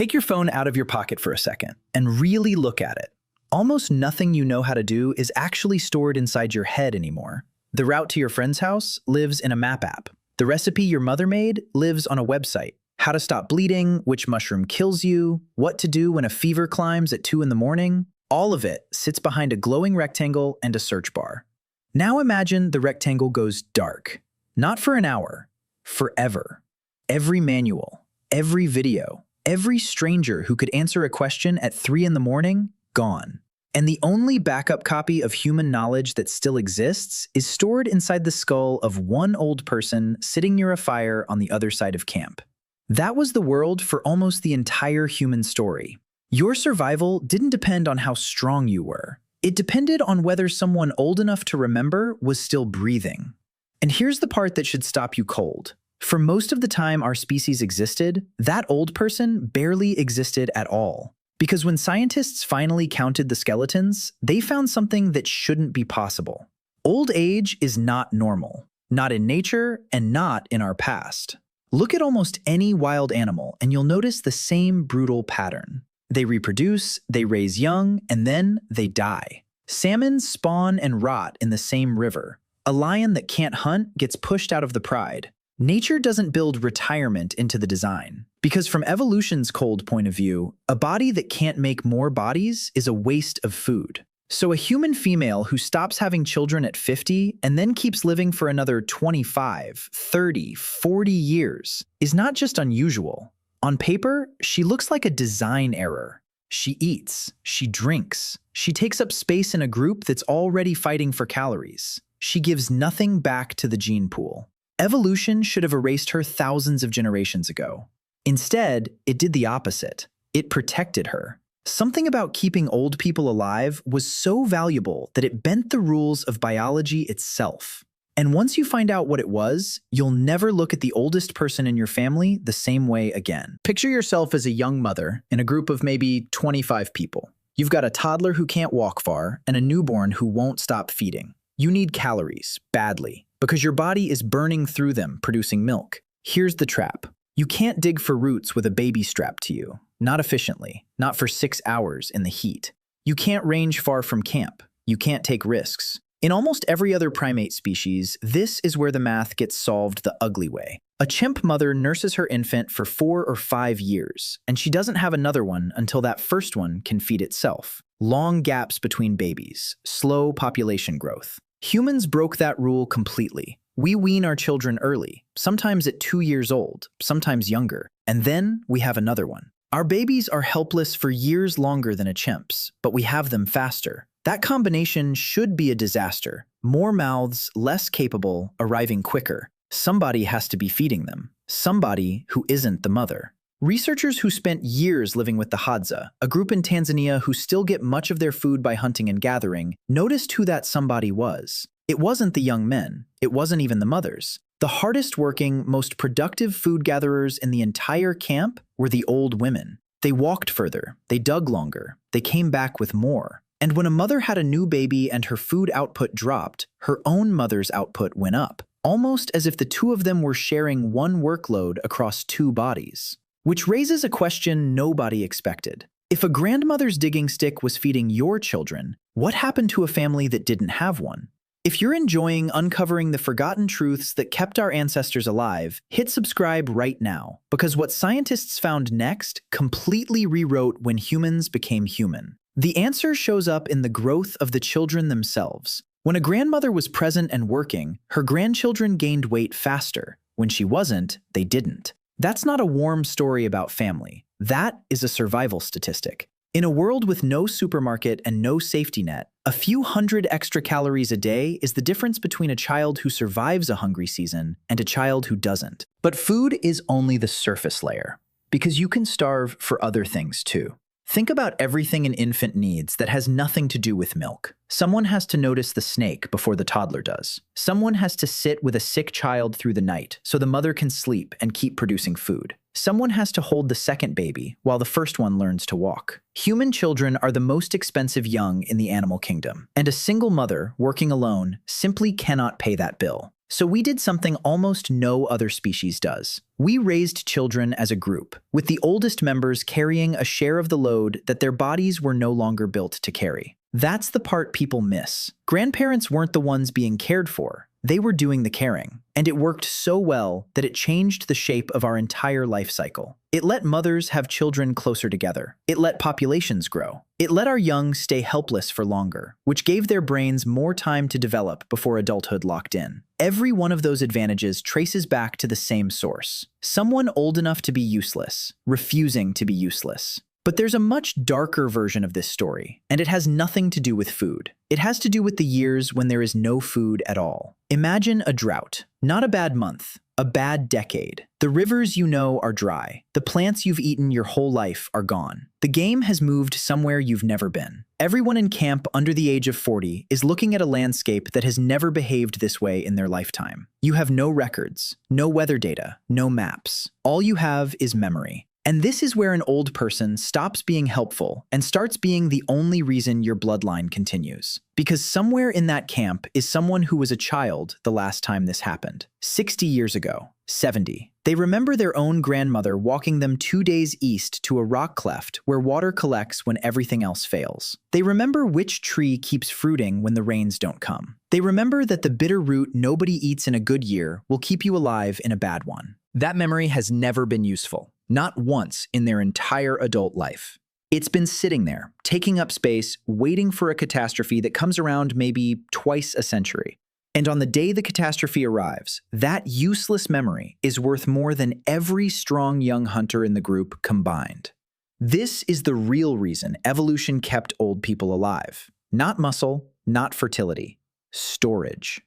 Take your phone out of your pocket for a second and really look at it. Almost nothing you know how to do is actually stored inside your head anymore. The route to your friend's house lives in a map app. The recipe your mother made lives on a website. How to stop bleeding, which mushroom kills you, what to do when a fever climbs at 2 in the morning, all of it sits behind a glowing rectangle and a search bar. Now imagine the rectangle goes dark. Not for an hour, forever. Every manual, every video, every stranger who could answer a question at 3 in the morning, gone. And the only backup copy of human knowledge that still exists is stored inside the skull of one old person sitting near a fire on the other side of camp. That was the world for almost the entire human story. Your survival didn't depend on how strong you were. It depended on whether someone old enough to remember was still breathing. And here's the part that should stop you cold. For most of the time our species existed, that old person barely existed at all. Because when scientists finally counted the skeletons, they found something that shouldn't be possible. Old age is not normal, not in nature and not in our past. Look at almost any wild animal and you'll notice the same brutal pattern. They reproduce, they raise young, and then they die. Salmon spawn and rot in the same river. A lion that can't hunt gets pushed out of the pride. Nature doesn't build retirement into the design. Because from evolution's cold point of view, a body that can't make more bodies is a waste of food. So a human female who stops having children at 50 and then keeps living for another 25, 30, 40 years is not just unusual. On paper, she looks like a design error. She eats, she drinks, she takes up space in a group that's already fighting for calories. She gives nothing back to the gene pool. Evolution should have erased her thousands of generations ago. Instead, it did the opposite. It protected her. Something about keeping old people alive was so valuable that it bent the rules of biology itself. And once you find out what it was, you'll never look at the oldest person in your family the same way again. Picture yourself as a young mother in a group of maybe 25 people. You've got a toddler who can't walk far and a newborn who won't stop feeding. You need calories, badly, because your body is burning through them, producing milk. Here's the trap. You can't dig for roots with a baby strapped to you. Not efficiently, not for 6 hours in the heat. You can't range far from camp. You can't take risks. In almost every other primate species, this is where the math gets solved the ugly way. A chimp mother nurses her infant for 4 or 5 years, and she doesn't have another one until that first one can feed itself. Long gaps between babies, slow population growth. Humans broke that rule completely. We wean our children early, sometimes at 2 years old, sometimes younger, and then we have another one. Our babies are helpless for years longer than a chimp's, but we have them faster. That combination should be a disaster. More mouths, less capable, arriving quicker. Somebody has to be feeding them. Somebody who isn't the mother. Researchers who spent years living with the Hadza, a group in Tanzania who still get much of their food by hunting and gathering, noticed who that somebody was. It wasn't the young men. It wasn't even the mothers. The hardest working, most productive food gatherers in the entire camp were the old women. They walked further, they dug longer, they came back with more. And when a mother had a new baby and her food output dropped, her own mother's output went up, almost as if the two of them were sharing one workload across 2 bodies. Which raises a question nobody expected. If a grandmother's digging stick was feeding your children, what happened to a family that didn't have one? If you're enjoying uncovering the forgotten truths that kept our ancestors alive, hit subscribe right now, because what scientists found next completely rewrote when humans became human. The answer shows up in the growth of the children themselves. When a grandmother was present and working, her grandchildren gained weight faster. When she wasn't, they didn't. That's not a warm story about family. That is a survival statistic. In a world with no supermarket and no safety net, a few hundred extra calories a day is the difference between a child who survives a hungry season and a child who doesn't. But food is only the surface layer, because you can starve for other things too. Think about everything an infant needs that has nothing to do with milk. Someone has to notice the snake before the toddler does. Someone has to sit with a sick child through the night so the mother can sleep and keep producing food. Someone has to hold the second baby while the first one learns to walk. Human children are the most expensive young in the animal kingdom, and a single mother working alone simply cannot pay that bill. So we did something almost no other species does. We raised children as a group, with the oldest members carrying a share of the load that their bodies were no longer built to carry. That's the part people miss. Grandparents weren't the ones being cared for. They were doing the caring, and it worked so well that it changed the shape of our entire life cycle. It let mothers have children closer together. It let populations grow. It let our young stay helpless for longer, which gave their brains more time to develop before adulthood locked in. Every one of those advantages traces back to the same source: someone old enough to be useless, refusing to be useless. But there's a much darker version of this story, and it has nothing to do with food. It has to do with the years when there is no food at all. Imagine a drought. Not a bad month, a bad decade. The rivers you know are dry. The plants you've eaten your whole life are gone. The game has moved somewhere you've never been. Everyone in camp under the age of 40 is looking at a landscape that has never behaved this way in their lifetime. You have no records, no weather data, no maps. All you have is memory. And this is where an old person stops being helpful and starts being the only reason your bloodline continues. Because somewhere in that camp is someone who was a child the last time this happened. 60 years ago, 70. They remember their own grandmother walking them 2 days east to a rock cleft where water collects when everything else fails. They remember which tree keeps fruiting when the rains don't come. They remember that the bitter root nobody eats in a good year will keep you alive in a bad one. That memory has never been useful. Not once in their entire adult life. It's been sitting there, taking up space, waiting for a catastrophe that comes around maybe twice a century. And on the day the catastrophe arrives, that useless memory is worth more than every strong young hunter in the group combined. This is the real reason evolution kept old people alive. Not muscle, not fertility. Storage.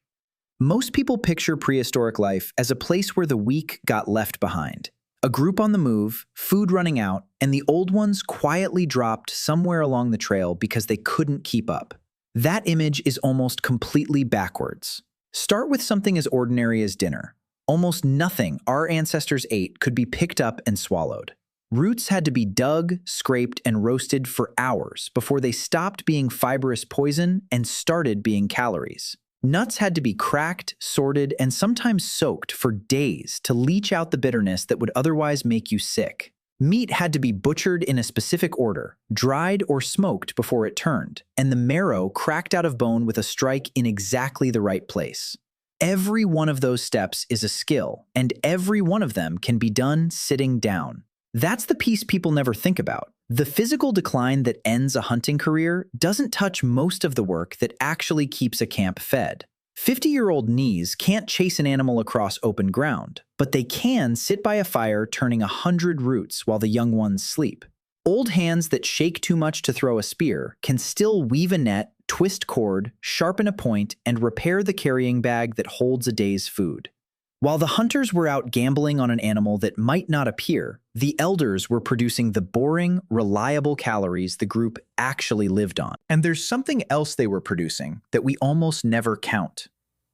Most people picture prehistoric life as a place where the weak got left behind. A group on the move, food running out, and the old ones quietly dropped somewhere along the trail because they couldn't keep up. That image is almost completely backwards. Start with something as ordinary as dinner. Almost nothing our ancestors ate could be picked up and swallowed. Roots had to be dug, scraped, and roasted for hours before they stopped being fibrous poison and started being calories. Nuts had to be cracked, sorted, and sometimes soaked for days to leach out the bitterness that would otherwise make you sick. Meat had to be butchered in a specific order, dried or smoked before it turned, and the marrow cracked out of bone with a strike in exactly the right place. Every one of those steps is a skill, and every one of them can be done sitting down. That's the piece people never think about. The physical decline that ends a hunting career doesn't touch most of the work that actually keeps a camp fed. 50-year-old knees can't chase an animal across open ground, but they can sit by a fire turning 100 roots while the young ones sleep. Old hands that shake too much to throw a spear can still weave a net, twist cord, sharpen a point, and repair the carrying bag that holds a day's food. While the hunters were out gambling on an animal that might not appear, the elders were producing the boring, reliable calories the group actually lived on. And there's something else they were producing that we almost never count: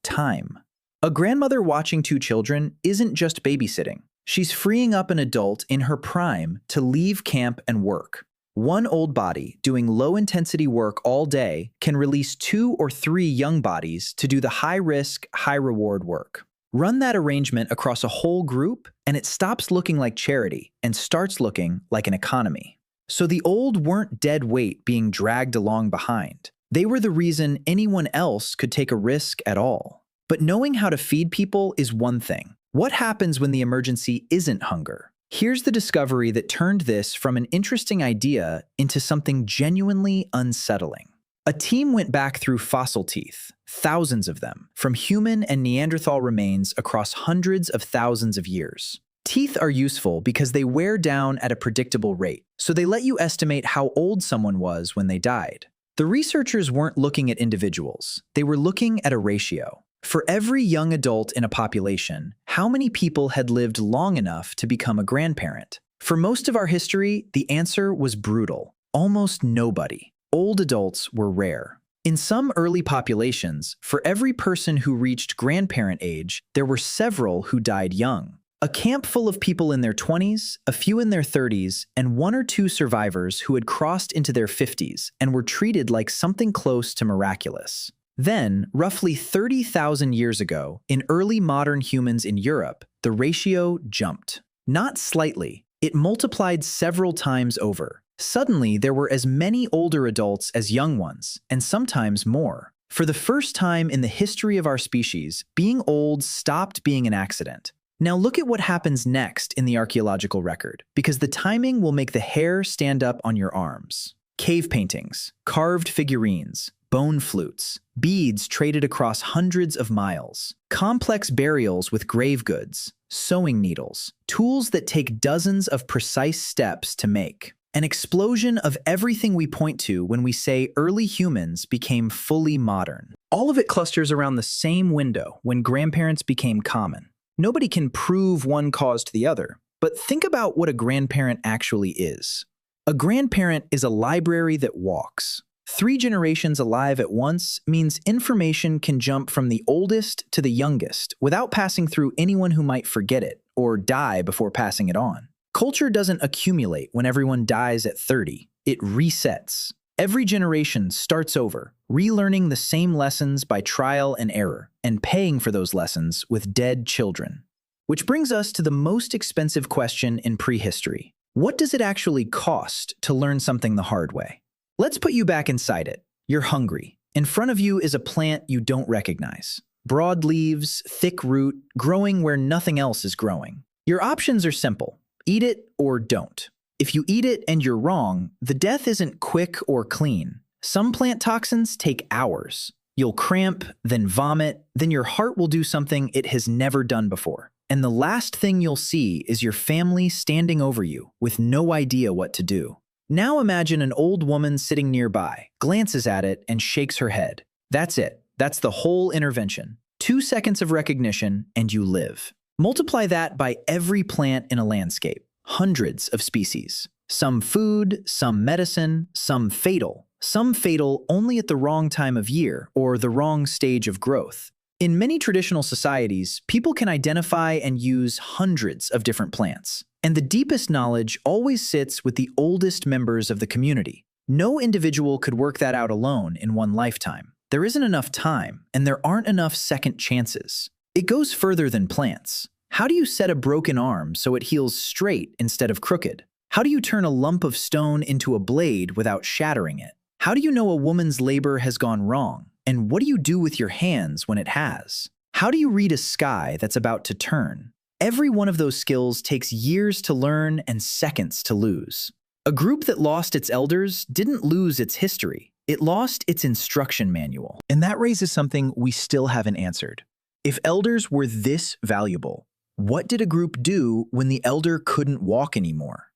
time. A grandmother watching 2 children isn't just babysitting. She's freeing up an adult in her prime to leave camp and work. One old body doing low-intensity work all day can release 2 or 3 young bodies to do the high-risk, high-reward work. Run that arrangement across a whole group, and it stops looking like charity and starts looking like an economy. So the old weren't dead weight being dragged along behind. They were the reason anyone else could take a risk at all. But knowing how to feed people is one thing. What happens when the emergency isn't hunger? Here's the discovery that turned this from an interesting idea into something genuinely unsettling. A team went back through fossil teeth, thousands of them, from human and Neanderthal remains across hundreds of thousands of years. Teeth are useful because they wear down at a predictable rate, so they let you estimate how old someone was when they died. The researchers weren't looking at individuals, they were looking at a ratio. For every young adult in a population, how many people had lived long enough to become a grandparent? For most of our history, the answer was brutal: almost nobody. Old adults were rare. In some early populations, for every person who reached grandparent age, there were several who died young. A camp full of people in their 20s, a few in their 30s, and 1 or 2 survivors who had crossed into their 50s and were treated like something close to miraculous. Then, roughly 30,000 years ago, in early modern humans in Europe, the ratio jumped. Not slightly, it multiplied several times over. Suddenly, there were as many older adults as young ones, and sometimes more. For the first time in the history of our species, being old stopped being an accident. Now look at what happens next in the archaeological record, because the timing will make the hair stand up on your arms. Cave paintings, carved figurines, bone flutes, beads traded across hundreds of miles, complex burials with grave goods, sewing needles, tools that take dozens of precise steps to make. An explosion of everything we point to when we say early humans became fully modern. All of it clusters around the same window when grandparents became common. Nobody can prove one caused the other, but think about what a grandparent actually is. A grandparent is a library that walks. 3 generations alive at once means information can jump from the oldest to the youngest without passing through anyone who might forget it or die before passing it on. Culture doesn't accumulate when everyone dies at 30. It resets. Every generation starts over, relearning the same lessons by trial and error, and paying for those lessons with dead children. Which brings us to the most expensive question in prehistory. What does it actually cost to learn something the hard way? Let's put you back inside it. You're hungry. In front of you is a plant you don't recognize. Broad leaves, thick root, growing where nothing else is growing. Your options are simple. Eat it or don't. If you eat it and you're wrong, the death isn't quick or clean. Some plant toxins take hours. You'll cramp, then vomit, then your heart will do something it has never done before. And the last thing you'll see is your family standing over you with no idea what to do. Now imagine an old woman sitting nearby, glances at it, and shakes her head. That's it. That's the whole intervention. 2 seconds of recognition, and you live. Multiply that by every plant in a landscape. Hundreds of species. Some food, some medicine, some fatal. Some fatal only at the wrong time of year or the wrong stage of growth. In many traditional societies, people can identify and use hundreds of different plants. And the deepest knowledge always sits with the oldest members of the community. No individual could work that out alone in one lifetime. There isn't enough time, and there aren't enough second chances. It goes further than plants. How do you set a broken arm so it heals straight instead of crooked? How do you turn a lump of stone into a blade without shattering it? How do you know a woman's labor has gone wrong? And what do you do with your hands when it has? How do you read a sky that's about to turn? Every one of those skills takes years to learn and seconds to lose. A group that lost its elders didn't lose its history. It lost its instruction manual. And that raises something we still haven't answered. If elders were this valuable, what did a group do when the elder couldn't walk anymore?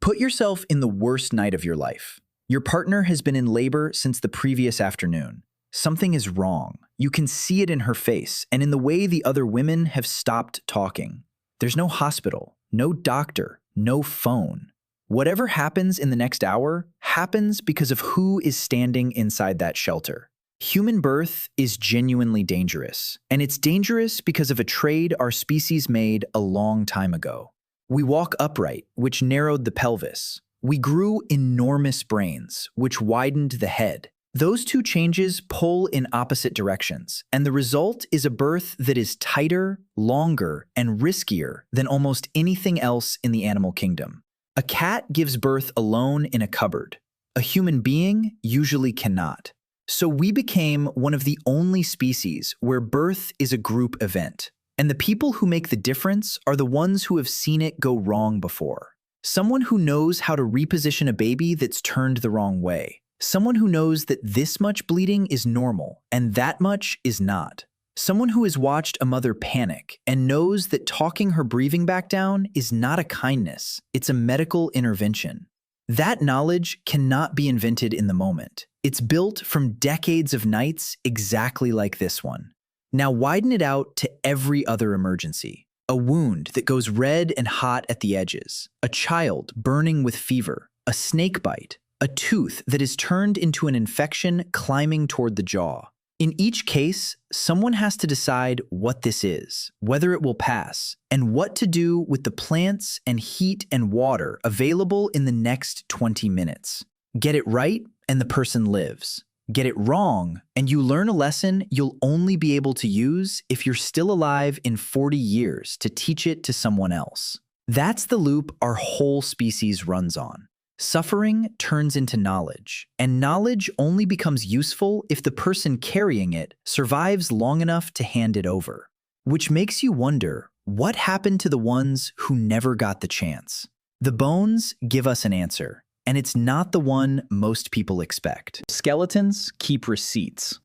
Put yourself in the worst night of your life. Your partner has been in labor since the previous afternoon. Something is wrong. You can see it in her face and in the way the other women have stopped talking. There's no hospital, no doctor, no phone. Whatever happens in the next hour happens because of who is standing inside that shelter. Human birth is genuinely dangerous, and it's dangerous because of a trade our species made a long time ago. We walk upright, which narrowed the pelvis. We grew enormous brains, which widened the head. Those 2 changes pull in opposite directions, and the result is a birth that is tighter, longer, and riskier than almost anything else in the animal kingdom. A cat gives birth alone in a cupboard. A human being usually cannot. So we became one of the only species where birth is a group event, and the people who make the difference are the ones who have seen it go wrong before. Someone who knows how to reposition a baby that's turned the wrong way. Someone who knows that this much bleeding is normal and that much is not. Someone who has watched a mother panic and knows that talking her breathing back down is not a kindness, it's a medical intervention. That knowledge cannot be invented in the moment. It's built from decades of nights exactly like this one. Now widen it out to every other emergency. A wound that goes red and hot at the edges. A child burning with fever. A snake bite. A tooth that is turned into an infection climbing toward the jaw. In each case, someone has to decide what this is, whether it will pass, and what to do with the plants and heat and water available in the next 20 minutes. Get it right, and the person lives. get it wrong, and you learn a lesson you'll only be able to use if you're still alive in 40 years to teach it to someone else. That's the loop our whole species runs on. Suffering turns into knowledge, and knowledge only becomes useful if the person carrying it survives long enough to hand it over. Which makes you wonder, what happened to the ones who never got the chance? The bones give us an answer, and it's not the one most people expect. Skeletons keep receipts.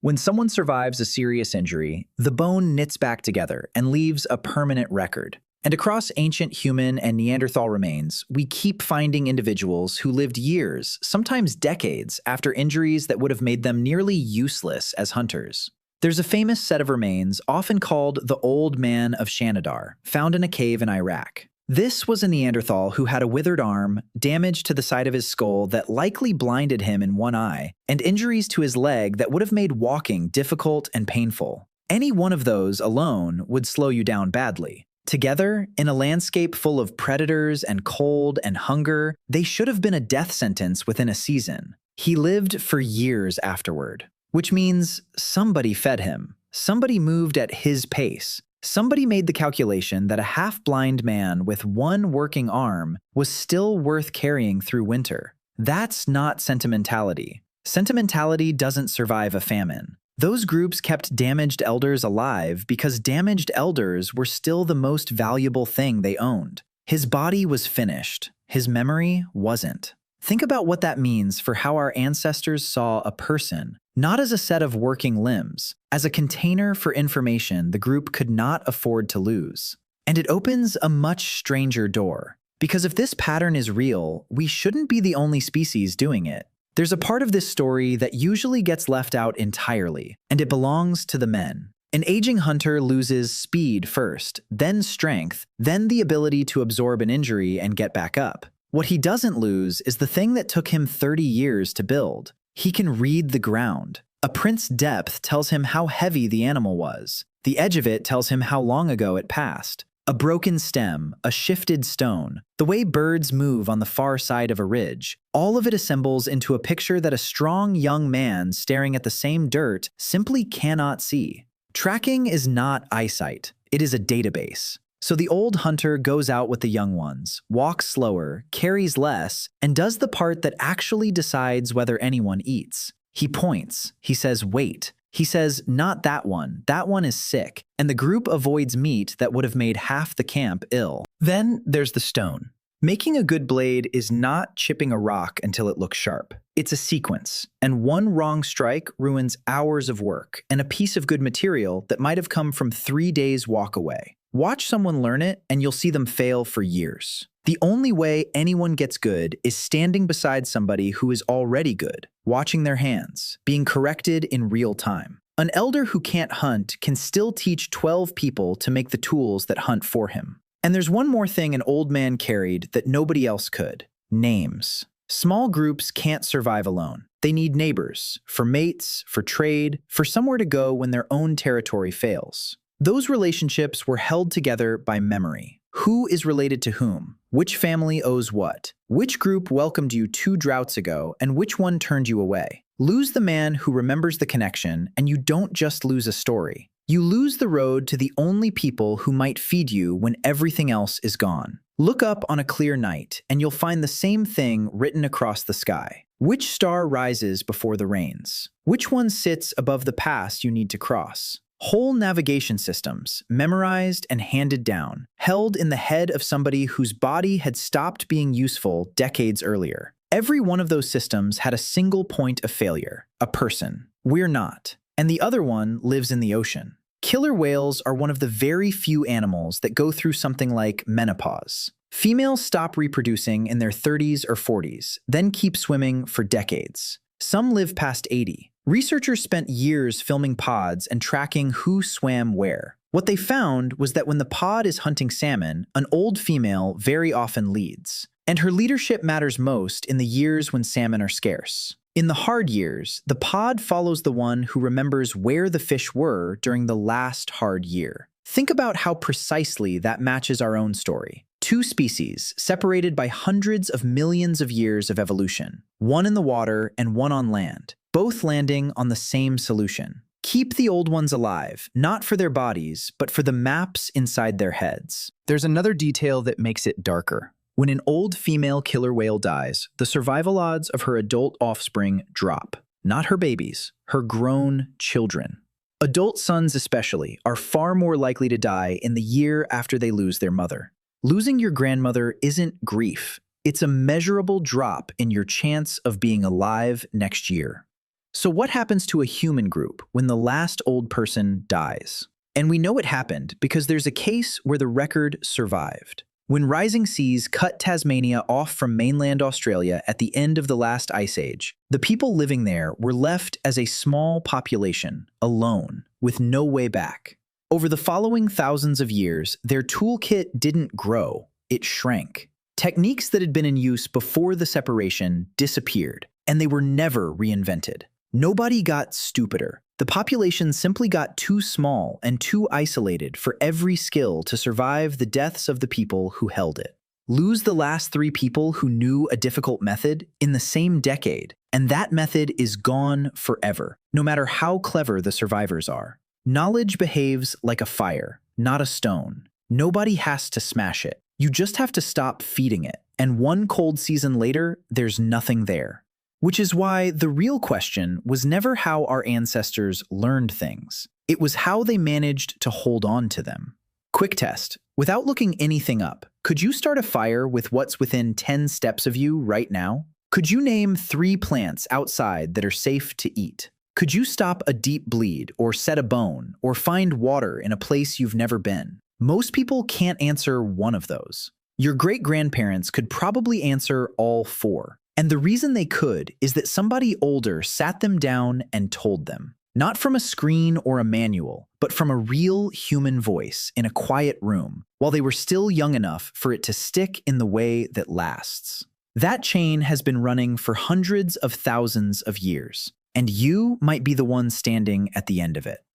When someone survives a serious injury, the bone knits back together and leaves a permanent record. And across ancient human and Neanderthal remains, we keep finding individuals who lived years, sometimes decades, after injuries that would have made them nearly useless as hunters. There's a famous set of remains, often called the Old Man of Shanidar, found in a cave in Iraq. This was a Neanderthal who had a withered arm, damage to the side of his skull that likely blinded him in one eye, and injuries to his leg that would have made walking difficult and painful. Any one of those alone would slow you down badly. Together, in a landscape full of predators and cold and hunger, they should have been a death sentence within a season. He lived for years afterward, which means somebody fed him. Somebody moved at his pace. Somebody made the calculation that a half-blind man with one working arm was still worth carrying through winter. That's not sentimentality. Sentimentality doesn't survive a famine. Those groups kept damaged elders alive because damaged elders were still the most valuable thing they owned. His body was finished. His memory wasn't. Think about what that means for how our ancestors saw a person, not as a set of working limbs, as a container for information the group could not afford to lose. And it opens a much stranger door. Because if this pattern is real, we shouldn't be the only species doing it. There's a part of this story that usually gets left out entirely, and it belongs to the men. An aging hunter loses speed first, then strength, then the ability to absorb an injury and get back up. What he doesn't lose is the thing that took him 30 years to build. He can read the ground. A print's depth tells him how heavy the animal was. The edge of it tells him how long ago it passed. A broken stem, a shifted stone, the way birds move on the far side of a ridge, all of it assembles into a picture that a strong young man staring at the same dirt simply cannot see. Tracking is not eyesight, it is a database. So the old hunter goes out with the young ones, walks slower, carries less, and does the part that actually decides whether anyone eats. He points, he says, wait. He says, not that one is sick, and the group avoids meat that would have made half the camp ill. Then there's the stone. Making a good blade is not chipping a rock until it looks sharp. It's a sequence, and one wrong strike ruins hours of work and a piece of good material that might have come from 3 days' walk away. Watch someone learn it, and you'll see them fail for years. The only way anyone gets good is standing beside somebody who is already good, watching their hands, being corrected in real time. An elder who can't hunt can still teach 12 people to make the tools that hunt for him. And there's one more thing an old man carried that nobody else could: names. Small groups can't survive alone. They need neighbors, for mates, for trade, for somewhere to go when their own territory fails. Those relationships were held together by memory. Who is related to whom? Which family owes what? Which group welcomed you 2 droughts ago, and which one turned you away? Lose the man who remembers the connection, and you don't just lose a story. You lose the road to the only people who might feed you when everything else is gone. Look up on a clear night, and you'll find the same thing written across the sky. Which star rises before the rains? Which one sits above the pass you need to cross? Whole navigation systems, memorized and handed down, held in the head of somebody whose body had stopped being useful decades earlier. Every one of those systems had a single point of failure: a person. We're not. And the other one lives in the ocean. Killer whales are one of the very few animals that go through something like menopause. Females stop reproducing in their 30s or 40s, then keep swimming for decades. Some live past 80. Researchers spent years filming pods and tracking who swam where. What they found was that when the pod is hunting salmon, an old female very often leads. And her leadership matters most in the years when salmon are scarce. In the hard years, the pod follows the one who remembers where the fish were during the last hard year. Think about how precisely that matches our own story. 2 species, separated by hundreds of millions of years of evolution, one in the water and one on land. both landing on the same solution. Keep the old ones alive, not for their bodies, but for the maps inside their heads. There's another detail that makes it darker. When an old female killer whale dies, the survival odds of her adult offspring drop. Not her babies, her grown children. Adult sons especially are far more likely to die in the year after they lose their mother. Losing your grandmother isn't grief. It's a measurable drop in your chance of being alive next year. So what happens to a human group when the last old person dies? And we know it happened because there's a case where the record survived. When rising seas cut Tasmania off from mainland Australia at the end of the last ice age, the people living there were left as a small population, alone, with no way back. Over the following thousands of years, their toolkit didn't grow, it shrank. Techniques that had been in use before the separation disappeared, and they were never reinvented. Nobody got stupider. The population simply got too small and too isolated for every skill to survive the deaths of the people who held it. Lose the last 3 people who knew a difficult method in the same decade, and that method is gone forever, no matter how clever the survivors are. Knowledge behaves like a fire, not a stone. Nobody has to smash it. You just have to stop feeding it, and one cold season later, there's nothing there. Which is why the real question was never how our ancestors learned things. It was how they managed to hold on to them. Quick test. Without looking anything up, could you start a fire with what's within 10 steps of you right now? Could you name 3 plants outside that are safe to eat? Could you stop a deep bleed, or set a bone, or find water in a place you've never been? Most people can't answer one of those. Your great-grandparents could probably answer all 4. And the reason they could is that somebody older sat them down and told them. Not from a screen or a manual, but from a real human voice in a quiet room, while they were still young enough for it to stick in the way that lasts. That chain has been running for hundreds of thousands of years, and you might be the one standing at the end of it.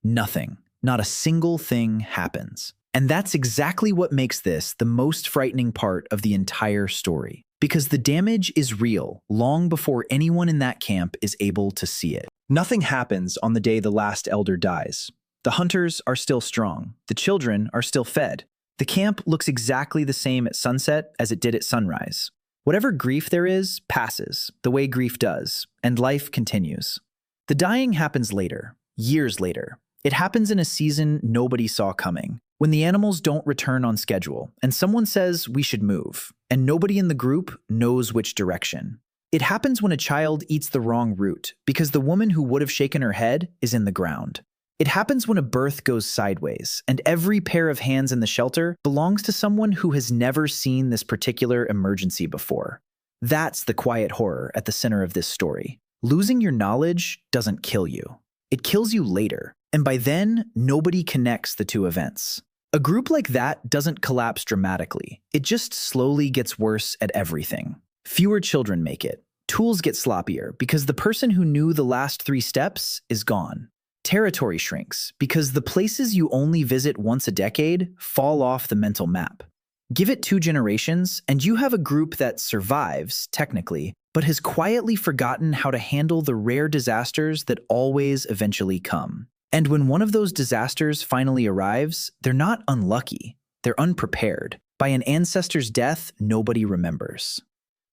Nothing, not a single thing happens. And that's exactly what makes this the most frightening part of the entire story. Because the damage is real long before anyone in that camp is able to see it. Nothing happens on the day the last elder dies. The hunters are still strong. The children are still fed. The camp looks exactly the same at sunset as it did at sunrise. Whatever grief there is passes, the way grief does, and life continues. The dying happens later, years later. It happens in a season nobody saw coming, when the animals don't return on schedule, and someone says we should move, and nobody in the group knows which direction. It happens when a child eats the wrong route, because the woman who would have shaken her head is in the ground. It happens when a birth goes sideways, and every pair of hands in the shelter belongs to someone who has never seen this particular emergency before. That's the quiet horror at the center of this story. Losing your knowledge doesn't kill you. It kills you later, and by then, nobody connects the 2 events. A group like that doesn't collapse dramatically. It just slowly gets worse at everything. Fewer children make it. Tools get sloppier because the person who knew the last 3 steps is gone. Territory shrinks because the places you only visit once a decade fall off the mental map. Give it 2 generations, and you have a group that survives, technically, but has quietly forgotten how to handle the rare disasters that always eventually come. And when one of those disasters finally arrives, they're not unlucky, they're unprepared. By an ancestor's death, nobody remembers.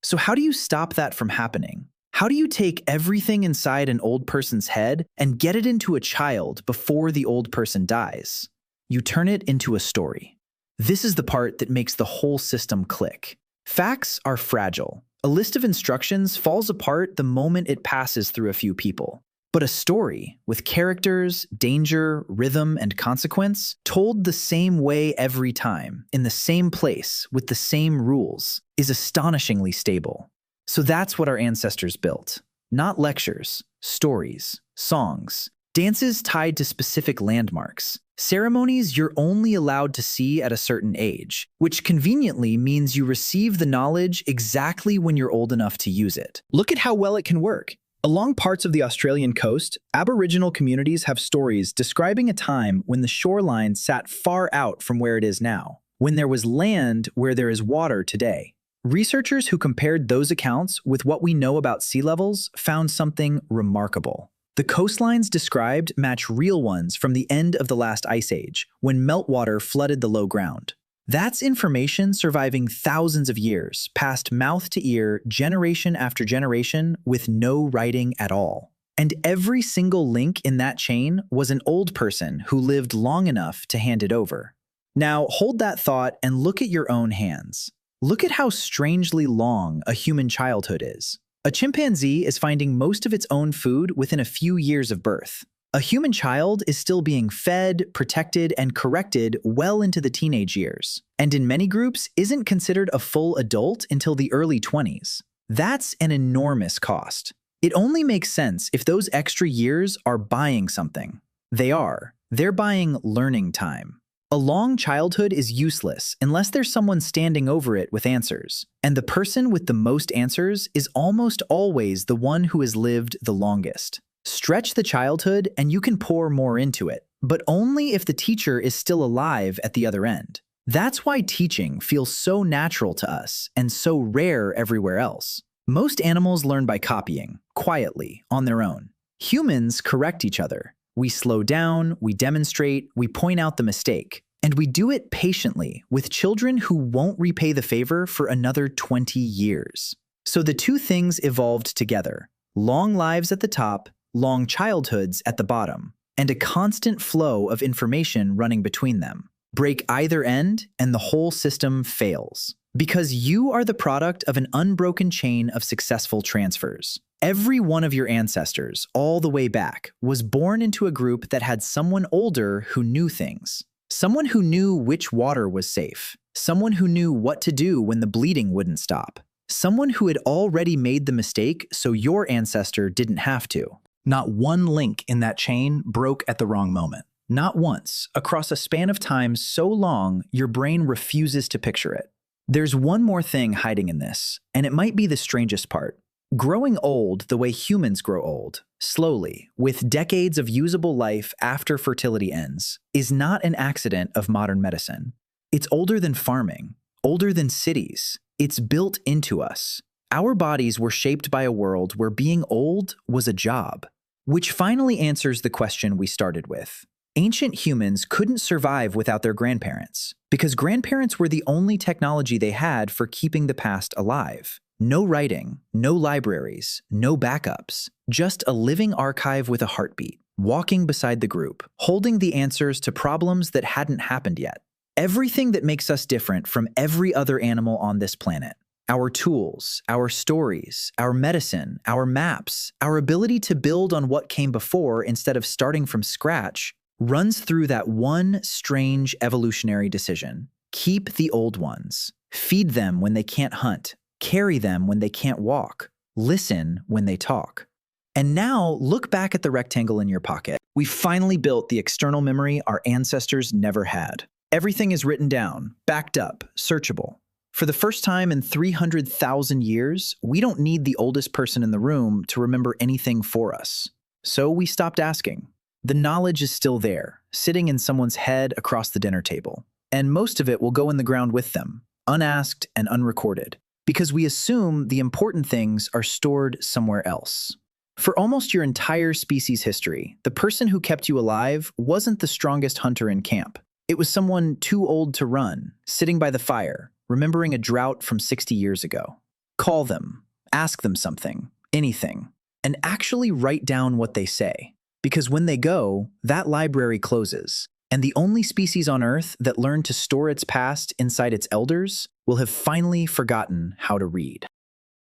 So how do you stop that from happening? How do you take everything inside an old person's head and get it into a child before the old person dies? You turn it into a story. This is the part that makes the whole system click. Facts are fragile. A list of instructions falls apart the moment it passes through a few people. But a story, with characters, danger, rhythm, and consequence, told the same way every time, in the same place, with the same rules, is astonishingly stable. So that's what our ancestors built. Not lectures, stories, songs, dances tied to specific landmarks, ceremonies you're only allowed to see at a certain age, which conveniently means you receive the knowledge exactly when you're old enough to use it. Look at how well it can work. Along parts of the Australian coast, Aboriginal communities have stories describing a time when the shoreline sat far out from where it is now, when there was land where there is water today. Researchers who compared those accounts with what we know about sea levels found something remarkable. The coastlines described match real ones from the end of the last ice age, when meltwater flooded the low ground. That's information surviving thousands of years, passed mouth to ear, generation after generation, with no writing at all. And every single link in that chain was an old person who lived long enough to hand it over. Now, hold that thought and look at your own hands. Look at how strangely long a human childhood is. A chimpanzee is finding most of its own food within a few years of birth. A human child is still being fed, protected, and corrected well into the teenage years, and in many groups isn't considered a full adult until the early 20s. That's an enormous cost. It only makes sense if those extra years are buying something. They are. They're buying learning time. A long childhood is useless unless there's someone standing over it with answers, and the person with the most answers is almost always the one who has lived the longest. Stretch the childhood and you can pour more into it, but only if the teacher is still alive at the other end. That's why teaching feels so natural to us and so rare everywhere else. Most animals learn by copying, quietly, on their own. Humans correct each other. We slow down, we demonstrate, we point out the mistake, and we do it patiently with children who won't repay the favor for another 20 years. So the two things evolved together: long lives at the top, long childhoods at the bottom, and a constant flow of information running between them. Break either end, and the whole system fails. Because you are the product of an unbroken chain of successful transfers. Every one of your ancestors, all the way back, was born into a group that had someone older who knew things. Someone who knew which water was safe. Someone who knew what to do when the bleeding wouldn't stop. Someone who had already made the mistake so your ancestor didn't have to. Not one link in that chain broke at the wrong moment. Not once, across a span of time so long your brain refuses to picture it. There's one more thing hiding in this, and it might be the strangest part. Growing old the way humans grow old, slowly, with decades of usable life after fertility ends, is not an accident of modern medicine. It's older than farming, older than cities. It's built into us. Our bodies were shaped by a world where being old was a job, which finally answers the question we started with. Ancient humans couldn't survive without their grandparents, because grandparents were the only technology they had for keeping the past alive. No writing, no libraries, no backups, just a living archive with a heartbeat, walking beside the group, holding the answers to problems that hadn't happened yet. Everything that makes us different from every other animal on this planet. Our tools, our stories, our medicine, our maps, our ability to build on what came before instead of starting from scratch, runs through that one strange evolutionary decision. Keep the old ones. Feed them when they can't hunt. Carry them when they can't walk. Listen when they talk. And now look back at the rectangle in your pocket. We finally built the external memory our ancestors never had. Everything is written down, backed up, searchable. For the first time in 300,000 years, we don't need the oldest person in the room to remember anything for us. So we stopped asking. The knowledge is still there, sitting in someone's head across the dinner table. And most of it will go in the ground with them, unasked and unrecorded, because we assume the important things are stored somewhere else. For almost your entire species history, the person who kept you alive wasn't the strongest hunter in camp. It was someone too old to run, sitting by the fire, remembering a drought from 60 years ago. Call them, ask them something, anything, and actually write down what they say. Because when they go, that library closes, and the only species on Earth that learned to store its past inside its elders will have finally forgotten how to read.